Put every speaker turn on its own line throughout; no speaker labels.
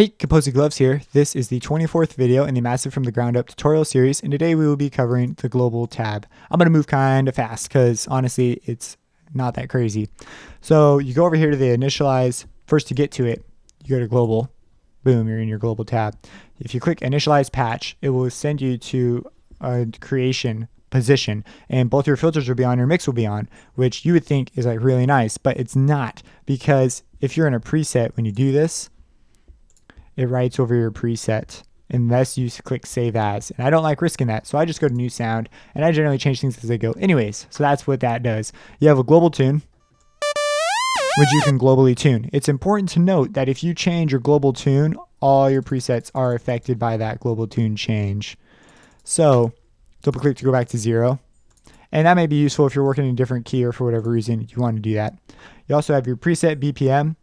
Hey, Composite Gloves here. This is the 24th video in the Massive from the Ground Up tutorial series, and today we will be covering the global tab. I'm going to move kind of fast because honestly, it's not that crazy. So you go over here to the initialize. First, to get to it, you go to global. Boom, you're in your global tab. If you click initialize patch, it will send you to a creation position, and both your filters will be on, your mix will be on, which you would think is like really nice, but it's not, because if you're in a preset, when you do this, it writes over your preset unless you click save as, and I don't like risking that, so I just go to new sound, and I generally change things as I go anyways. So that's what that does. You have a global tune, which you can globally tune. It's important to note that if you change your global tune, all your presets are affected by that global tune change. So double click to go back to 0, and that may be useful if you're working in a different key or for whatever reason you want to do that. You also have your preset BPM.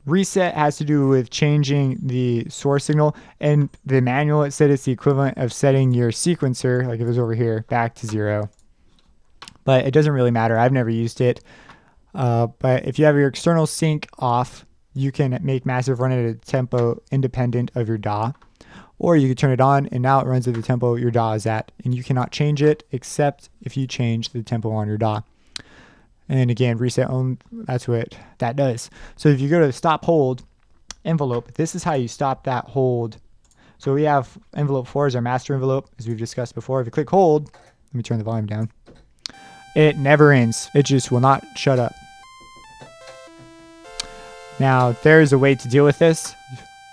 Reset has to do with changing the source signal, and the manual, it said it's the equivalent of setting your sequencer, like if it was over here, back to 0. But it doesn't really matter. I've never used it. But if you have your external sync off, you can make Massive run at a tempo independent of your DAW. Or you can turn it on, and now it runs at the tempo your DAW is at. And you cannot change it except if you change the tempo on your DAW. And again, reset on, that's what that does. So if you go to the stop hold envelope, this is how you stop that hold. So we have envelope 4 as our master envelope, as we've discussed before. If you click hold, let me turn the volume down. It never ends. It just will not shut up. Now, there's a way to deal with this.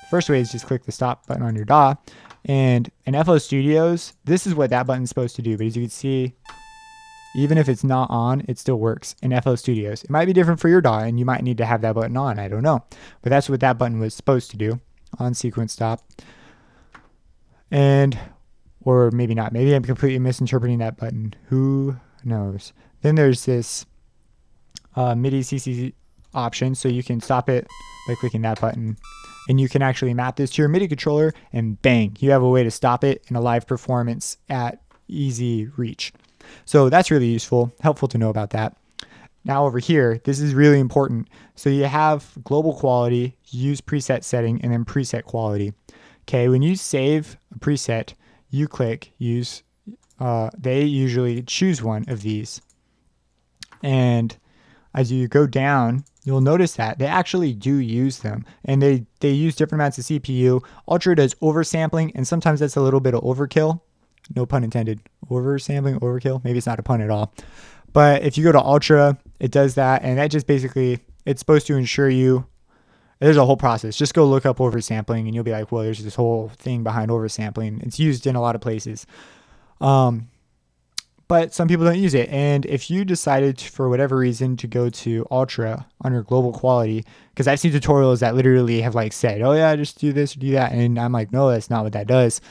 First way is just click the stop button on your DAW. And in FL Studios, this is what that button's supposed to do. But as you can see, even if it's not on, it still works in FL Studios. It might be different for your DAW, and you might need to have that button on. I don't know. But that's what that button was supposed to do on sequence stop. And, or maybe not. Maybe I'm completely misinterpreting that button. Who knows? Then there's this MIDI CC option, so you can stop it by clicking that button. And you can actually map this to your MIDI controller, and bang, you have a way to stop it in a live performance at easy reach. So that's really useful, helpful to know about that. Now over here, this is really important. So you have global quality, use preset setting, and then preset quality. Okay, when you save a preset, you click use, they usually choose one of these. And as you go down, you'll notice that they actually do use them, and they use different amounts of CPU. Ultra does oversampling, and sometimes that's a little bit of overkill. No pun intended. Oversampling, overkill. Maybe it's not a pun at all. But if you go to Ultra, it does that, and that just basically, it's supposed to ensure you, there's a whole process. Just go look up oversampling, and you'll be like, well, there's this whole thing behind oversampling. It's used in a lot of places. But some people don't use it. And if you decided for whatever reason to go to Ultra on your global quality, because I've seen tutorials that literally have like said, oh yeah, just do this or do that. And I'm like, no, that's not what that does.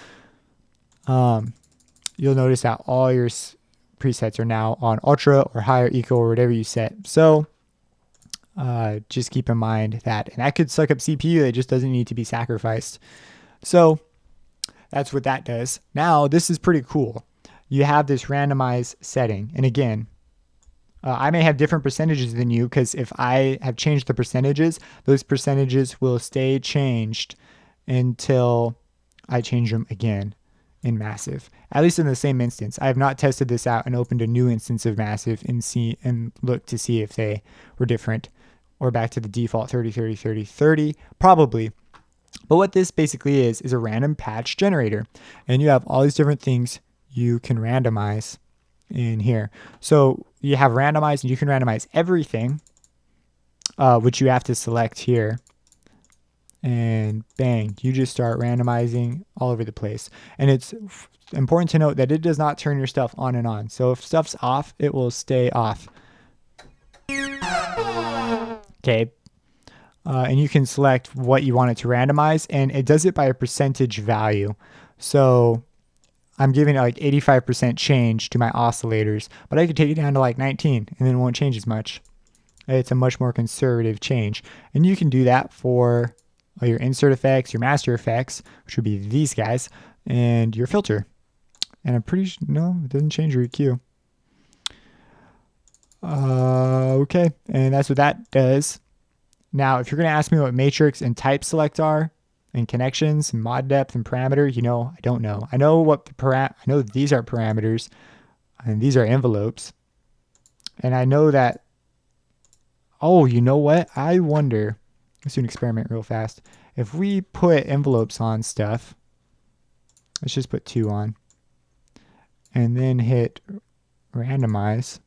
You'll notice that all your presets are now on Ultra or higher eco or whatever you set. So just keep in mind that, and that could suck up CPU that just doesn't need to be sacrificed. So that's what that does. Now, this is pretty cool. You have this randomize setting. And again, I may have different percentages than you, because if I have changed the percentages, those percentages will stay changed until I change them again in Massive, at least in the same instance. I have not tested this out and opened a new instance of Massive and looked to see if they were different or back to the default 30, 30, 30, 30, probably. But what this basically is a random patch generator, and you have all these different things you can randomize in here. So you have randomize, and you can randomize everything, which you have to select here. And bang, you just start randomizing all over the place. And it's important to note that it does not turn your stuff on and on. So if stuff's off, it will stay off. Okay. And you can select what you want it to randomize, and it does it by a percentage value. So I'm giving it like 85% change to my oscillators, but I could take it down to like 19 and then it won't change as much. It's a much more conservative change. And you can do that for your insert effects, your master effects, which would be these guys, and your filter. And I'm pretty sure, no, it doesn't change your EQ. Okay, and that's what that does. Now, if you're going to ask me what matrix and type select are, and connections and mod depth and parameter, I don't know. I know what I know these are parameters and these are envelopes. And I know that, oh, you know what? I wonder, let's do an experiment real fast. If we put envelopes on stuff, let's just put 2 on and then hit randomize.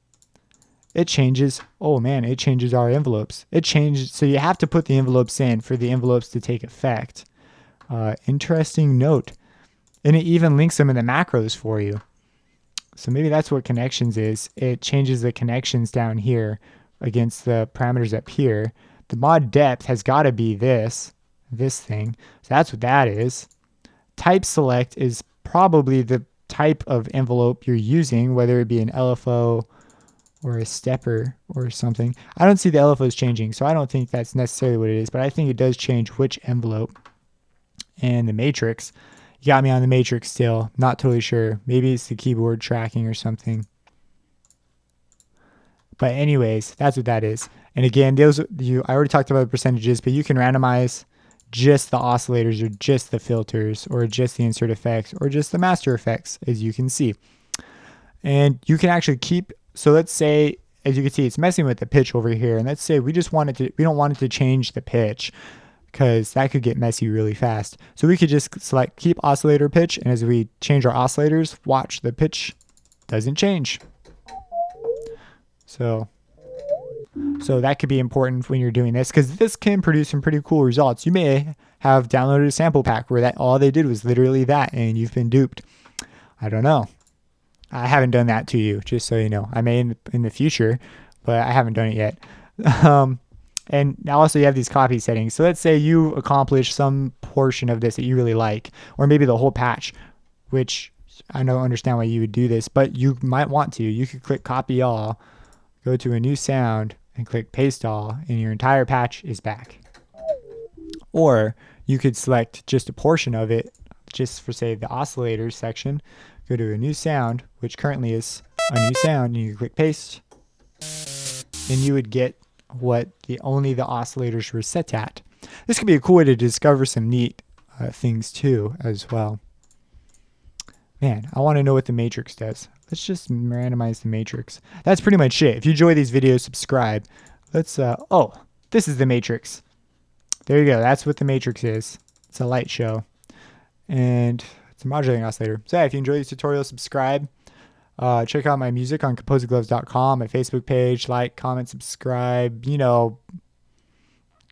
It changes. Oh man, it changes our envelopes. It changes. So you have to put the envelopes in for the envelopes to take effect. Interesting note. And it even links them in the macros for you. So maybe that's what connections is. It changes the connections down here against the parameters up here. The mod depth has got to be this thing. So that's what that is. Type select is probably the type of envelope you're using, whether it be an LFO or a stepper or something. I don't see the LFOs changing, so I don't think that's necessarily what it is, but I think it does change which envelope. And the matrix, you got me on the matrix still. Not totally sure. Maybe it's the keyboard tracking or something. But anyways, that's what that is. And again, I already talked about the percentages, but you can randomize just the oscillators or just the filters or just the insert effects or just the master effects, as you can see. And you can actually keep, so let's say, as you can see, it's messing with the pitch over here. And let's say we don't want it to change the pitch because that could get messy really fast. So we could just select keep oscillator pitch. And as we change our oscillators, watch the pitch doesn't change. So that could be important when you're doing this because this can produce some pretty cool results. You may have downloaded a sample pack where all they did was literally that and you've been duped. I don't know. I haven't done that to you, just so you know. I may in the future, but I haven't done it yet. And now also you have these copy settings. So let's say you accomplish some portion of this that you really like, or maybe the whole patch, which I don't understand why you would do this, but you might want to. You could click copy all, go to a new sound, and click paste all, and your entire patch is back. Or you could select just a portion of it, just for say the oscillators section, go to a new sound, which currently is a new sound, and you click paste, and you would get what only the oscillators were set at. This could be a cool way to discover some neat things too as well. Man, I want to know what the matrix does. Let's just randomize the matrix. That's pretty much it. If you enjoy these videos, subscribe. Let's, oh, this is the matrix. There you go. That's what the matrix is. It's a light show. And it's a modulating oscillator. So yeah, if you enjoy these tutorials, subscribe. Check out my music on composedgloves.com, my Facebook page. Like, comment, subscribe.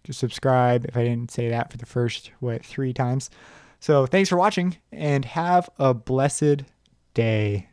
Just subscribe if I didn't say that for the first, 3 times. So thanks for watching and have a blessed day.